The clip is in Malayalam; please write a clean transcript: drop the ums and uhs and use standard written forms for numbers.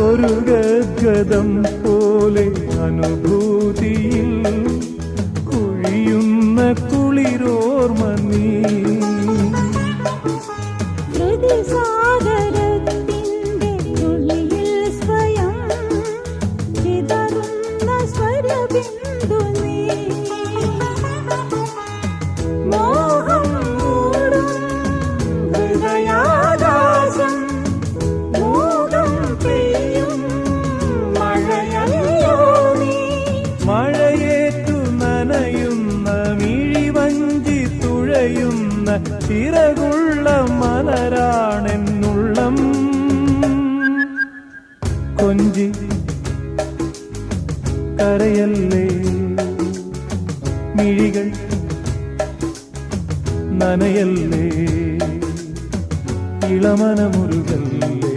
ഒരു ഗദ്ഗതം പോലെ അനുഭൂതിയിൽ കുഴിയുന്ന കുളിരോർമ നീ. മഴയേറ്റു നനയുന്ന മിഴിവഞ്ചി തുഴയുന്ന ചിറകുള്ള മലരാണെന്നുള്ളം. കൊഞ്ചി കരയല്ലേ, മിഴികൾ നനയല്ലേ, ഇളമനമുരുകല്ലേ.